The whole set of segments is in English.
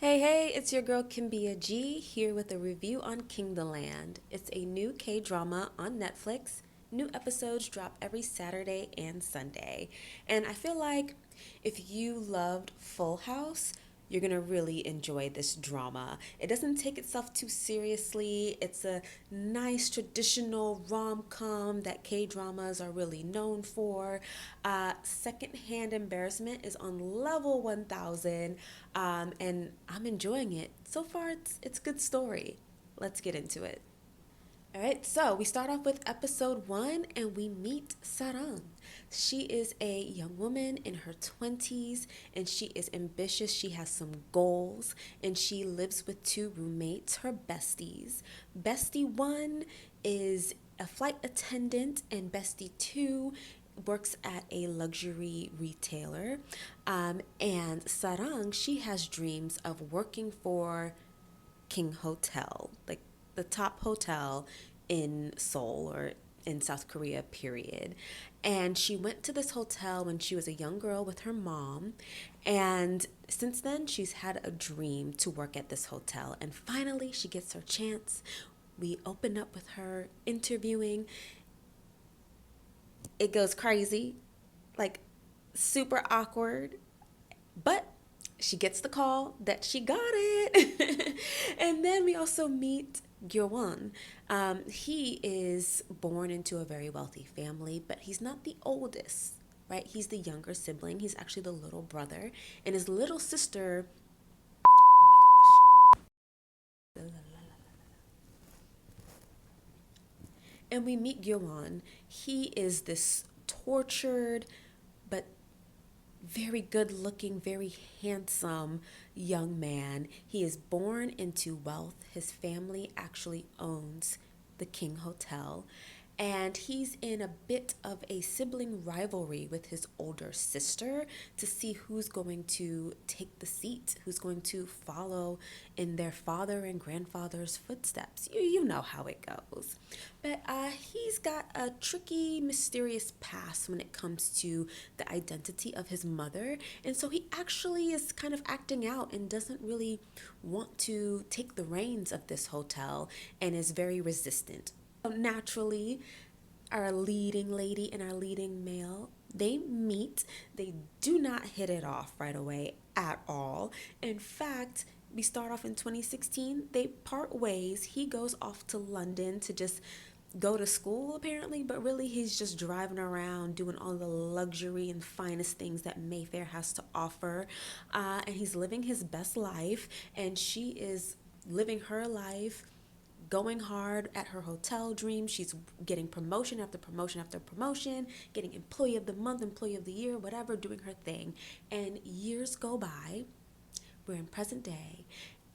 Hey, it's your girl Kimbia G here with a review on King the Land. It's a new K drama on Netflix. New episodes drop every Saturday and Sunday. And I feel like if you loved Full House, you're gonna really enjoy this drama. It doesn't take itself too seriously. It's a nice traditional rom com that K dramas are really known for. Secondhand embarrassment is on level 1000, and I'm enjoying it. So far, it's a good story. Let's get into it. All right, so we start off with episode one and we meet Sarang. She is a young woman in her 20s and she is ambitious. She has some goals and she lives with two roommates, her besties. Bestie one is a flight attendant, and Bestie two works at a luxury retailer. And Sarang, she has dreams of working for King Hotel, like the top hotel in Seoul or in South Korea, period. And she went to this hotel when she was a young girl with her mom. And since then, she's had a dream to work at this hotel. And finally, she gets her chance. We open up with her interviewing. It goes crazy, like super awkward. But she gets the call that she got it. And then we also meet Gyeowon. He is born into a very wealthy family, but he's not the oldest, right? He's the younger sibling. He's actually the little brother. And his little sister, and we meet Gyeowon. He is this tortured but very good looking, very handsome young man. He is born into wealth. His family actually owns the King Hotel. And he's in a bit of a sibling rivalry with his older sister to see who's going to take the seat, who's going to follow in their father and grandfather's footsteps. You know how it goes. But he's got a tricky, mysterious past when it comes to the identity of his mother. And so he actually is kind of acting out and doesn't really want to take the reins of this hotel and is very resistant. Naturally, our leading lady and our leading male, they meet. They do not hit it off right away at all. In fact, we start off in 2016, they part ways. He goes off to London to just go to school apparently, but really he's just driving around doing all the luxury and finest things that Mayfair has to offer. And he's living his best life, and she is living her life, going hard at her hotel dream. She's getting promotion after promotion after promotion, getting employee of the month, employee of the year, whatever, doing her thing. And years go by. We're in present day,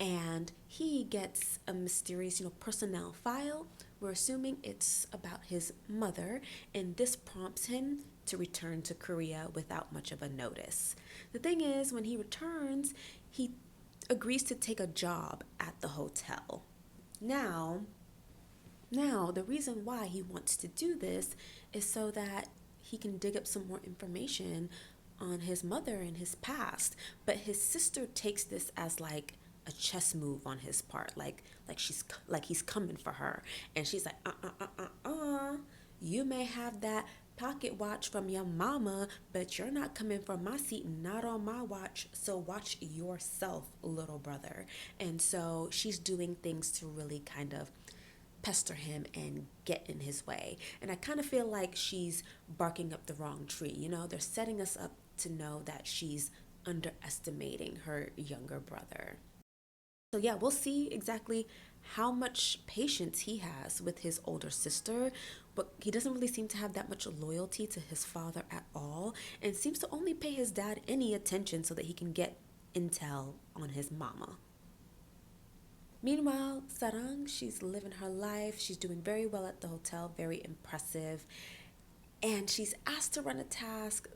and he gets a mysterious, personnel file. We're assuming it's about his mother, and this prompts him to return to Korea without much of a notice. The thing is, when he returns, he agrees to take a job at the hotel. Now, now, the reason why he wants to do this is so that he can dig up some more information on his mother and his past. But his sister takes this as like a chess move on his part, like he's coming for her, and she's like, you may have that pocket watch from your mama, but you're not coming for my seat, not on my watch. So watch yourself, little brother. And so she's doing things to really kind of pester him and get in his way. And I kind of feel like she's barking up the wrong tree. They're setting us up to know that she's underestimating her younger brother. So yeah, we'll see exactly how much patience he has with his older sister, but he doesn't really seem to have that much loyalty to his father at all, and seems to only pay his dad any attention so that he can get intel on his mama. Meanwhile, Sarang, she's living her life. She's doing very well at the hotel, very impressive. And she's asked to run a task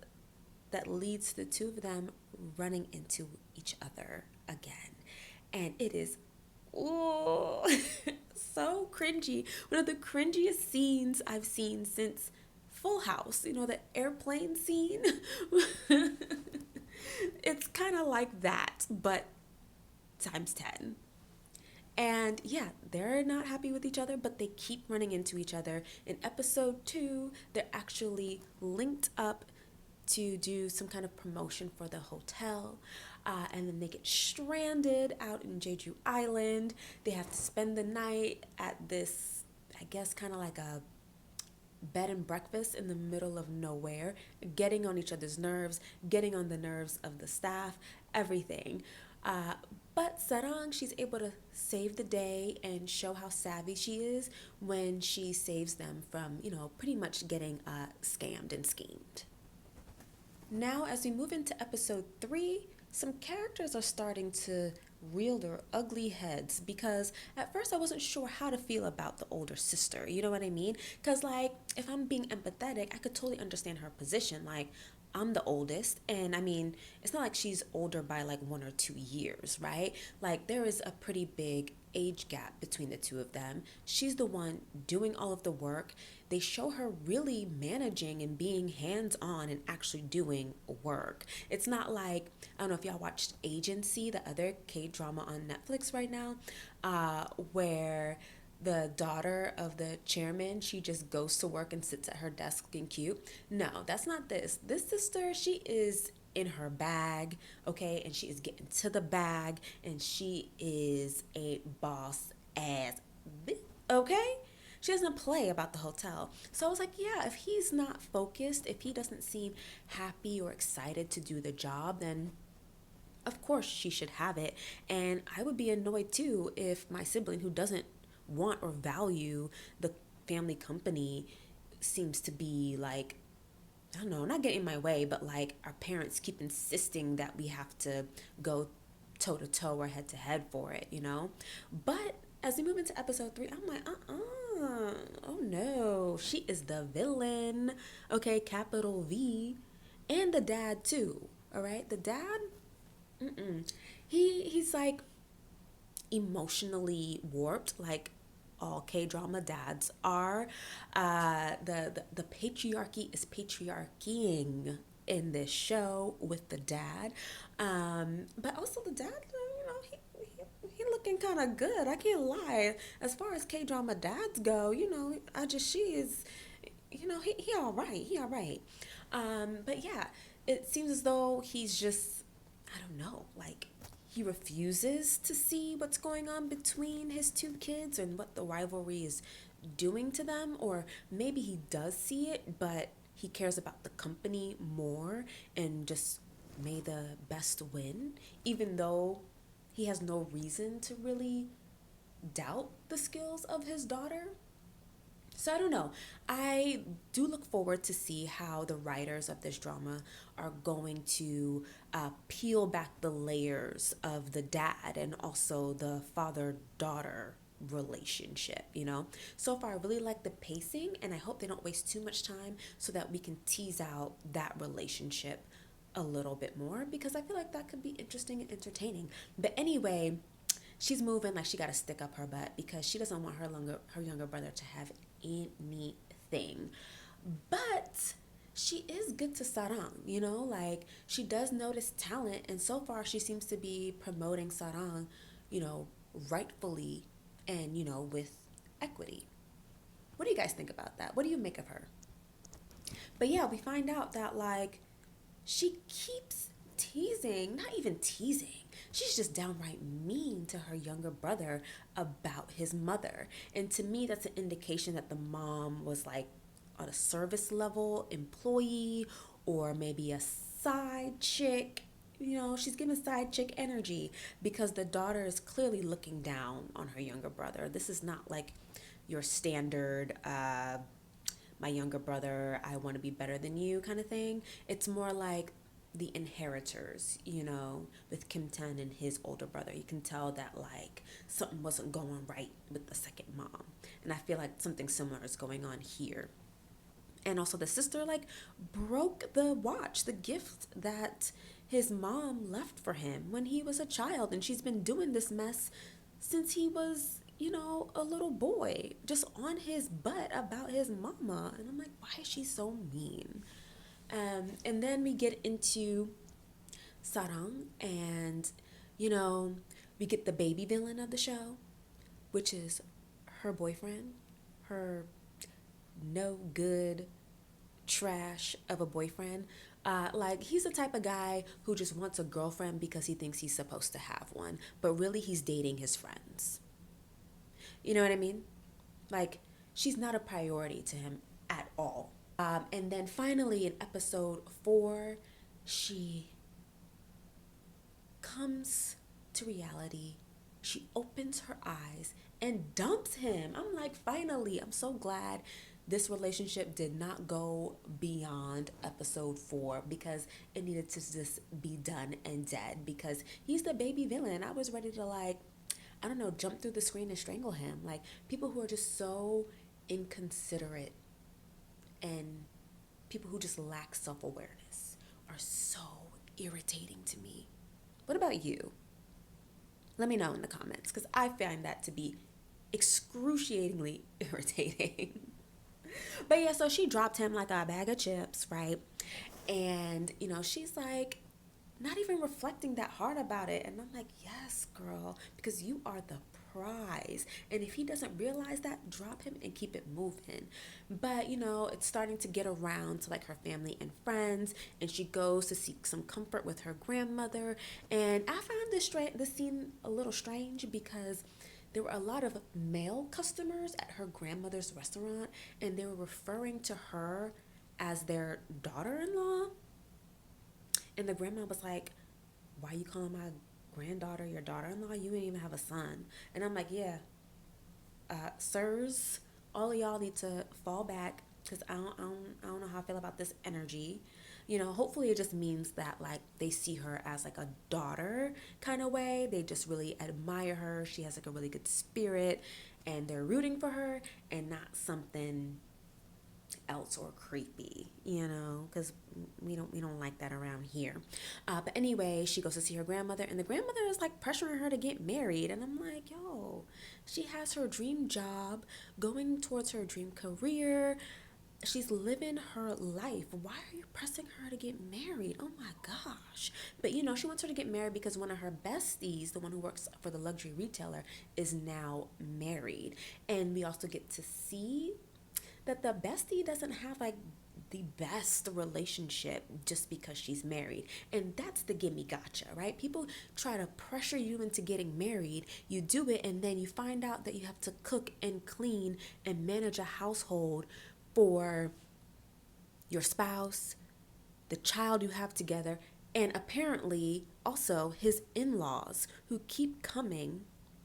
that leads to the two of them running into each other again. And it is, ooh, so cringy. One of the cringiest scenes I've seen since Full House, the airplane scene. It's kind of like that, but times 10. And yeah, they're not happy with each other, but they keep running into each other. In episode 2, they're actually linked up to do some kind of promotion for the hotel. And then they get stranded out in Jeju Island. They have to spend the night at this, I guess, kind of like a bed and breakfast in the middle of nowhere, getting on each other's nerves, getting on the nerves of the staff, everything. Uh, but Sarang, she's able to save the day and show how savvy she is when she saves them from, pretty much getting scammed and schemed. Now, as we move into episode 3, some characters are starting to reel their ugly heads because at first I wasn't sure how to feel about the older sister. You know what I mean? Because, like, if I'm being empathetic, I could totally understand her position. Like, I'm the oldest, and I mean, it's not like she's older by like 1 or 2 years, right? Like, there is a pretty big age gap between the two of them. She's the one doing all of the work. They show her really managing and being hands on and actually doing work. It's not like, I don't know if y'all watched Agency, the other K drama on Netflix right now, where the daughter of the chairman, she just goes to work and sits at her desk looking cute. No, that's not this. This sister, she is in her bag, okay, and she is getting to the bag, and she is a boss ass, okay. She doesn't play about the hotel. So I was like, yeah, if he's not focused, if he doesn't seem happy or excited to do the job, then of course she should have it. And I would be annoyed too if my sibling who doesn't want or value the family company seems to be like, I don't know, not getting in my way, but like our parents keep insisting that we have to go toe to toe or head to head for it, you know? But as we move into episode 3, I'm like, oh no, she is the villain, okay, capital V, and the dad too, all right? The dad, he's like emotionally warped, like all K drama dads are. The patriarchy is patriarchying in this show with the dad, but also the dad. He looking kind of good. I can't lie. As far as K drama dads go, I just she is, he all right. He all right. But yeah, it seems as though he's just, I don't know, like he refuses to see what's going on between his two kids and what the rivalry is doing to them, or maybe he does see it, but he cares about the company more and just may the best win, even though he has no reason to really doubt the skills of his daughter. So I don't know. I do look forward to see how the writers of this drama are going to peel back the layers of the dad and also the father-daughter relationship, you know. So far I really like the pacing, and I hope they don't waste too much time so that we can tease out that relationship a little bit more, because I feel like that could be interesting and entertaining. But anyway, she's moving like she got to stick up her butt because she doesn't want her younger brother to have anything. But she is good to Sarang, like she does notice talent, and so far she seems to be promoting Sarang, you know, rightfully and, with equity. What do you guys think about that? What do you make of her? But yeah, we find out that like she keeps teasing, not even teasing, she's just downright mean to her younger brother about his mother. And to me, that's an indication that the mom was like on a service level employee or maybe a side chick. She's giving side chick energy because the daughter is clearly looking down on her younger brother. This is not like your standard my younger brother, I want to be better than you kind of thing. It's more like the inheritors, with Kim Tan and his older brother. You can tell that like something wasn't going right with the second mom. And I feel like something similar is going on here. And also the sister like broke the watch, the gift that his mom left for him when he was a child, and she's been doing this mess since he was, a little boy, just on his butt about his mama. And I'm like, why is she so mean? And then we get into Sarang, and, you know, We get the baby villain of the show, which is her boyfriend, her no good trash of a boyfriend. Like, he's the type of guy who just wants a girlfriend because he thinks he's supposed to have one, but really he's dating his friends. You know what I mean? Like, she's not a priority to him at all. And then finally in episode 4, she comes to reality. She opens her eyes and dumps him. I'm like, finally, I'm so glad this relationship did not go beyond episode 4, because it needed to just be done and dead, because he's the baby villain. I was ready to, like, I don't know, jump through the screen and strangle him. Like, people who are just so inconsiderate and people who just lack self-awareness are so irritating to me. What about you? Let me know in the comments, because I find that to be excruciatingly irritating. But yeah, so she dropped him like a bag of chips, right? And, she's like, not even reflecting that hard about it. And I'm like, yes, girl, because you are the prize. And if he doesn't realize that, drop him and keep it moving. But, it's starting to get around to like her family and friends, and she goes to seek some comfort with her grandmother. And I found this scene a little strange, because there were a lot of male customers at her grandmother's restaurant, and they were referring to her as their daughter-in-law. And the grandma was like, why you calling my granddaughter your daughter-in-law? You ain't even have a son. And I'm like, yeah, sirs, all of y'all need to fall back, because I don't know how I feel about this energy. Hopefully it just means that, like, they see her as like a daughter kind of way. They just really admire her. She has like a really good spirit, and they're rooting for her, and not something else or creepy, because we don't like that around here. But anyway, she goes to see her grandmother, and the grandmother is like pressuring her to get married. And I'm like, yo, she has her dream job, going towards her dream career. She's living her life. Why are you pressing her to get married? Oh my gosh. But she wants her to get married because one of her besties, the one who works for the luxury retailer, is now married. And we also get to see that the bestie doesn't have like the best relationship just because she's married. And that's the gimme gotcha, right? People try to pressure you into getting married. You do it, and then you find out that you have to cook and clean and manage a household for your spouse, the child you have together, and apparently also his in-laws who keep coming,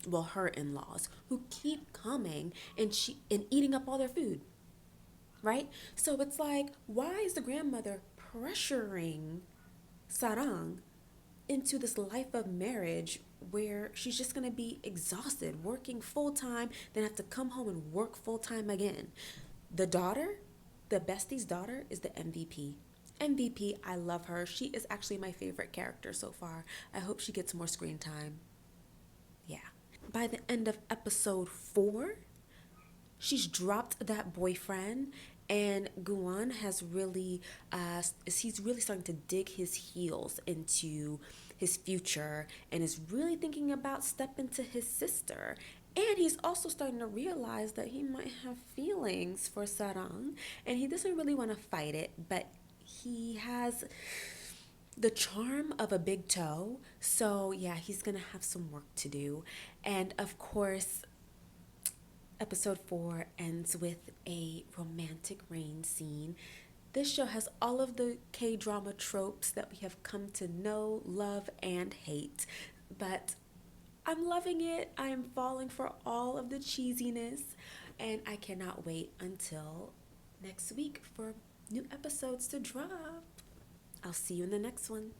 well, her in-laws who keep coming and eating up all their food. Right? So it's like, why is the grandmother pressuring Sarang into this life of marriage where she's just going to be exhausted, working full time, then have to come home and work full time again? The daughter, the bestie's daughter, is the MVP. MVP, I love her. She is actually my favorite character so far. I hope she gets more screen time. Yeah. By the end of episode 4, she's dropped that boyfriend, and Guan has really he's really starting to dig his heels into his future, and is really thinking about stepping to his sister. And he's also starting to realize that he might have feelings for Sarang, and he doesn't really want to fight it, but he has the charm of a big toe. So yeah, he's gonna have some work to do. And of course, episode 4 ends with a romantic rain scene. This show has all of the K-drama tropes that we have come to know, love, and hate. But I'm loving it. I am falling for all of the cheesiness. And I cannot wait until next week for new episodes to drop. I'll see you in the next one.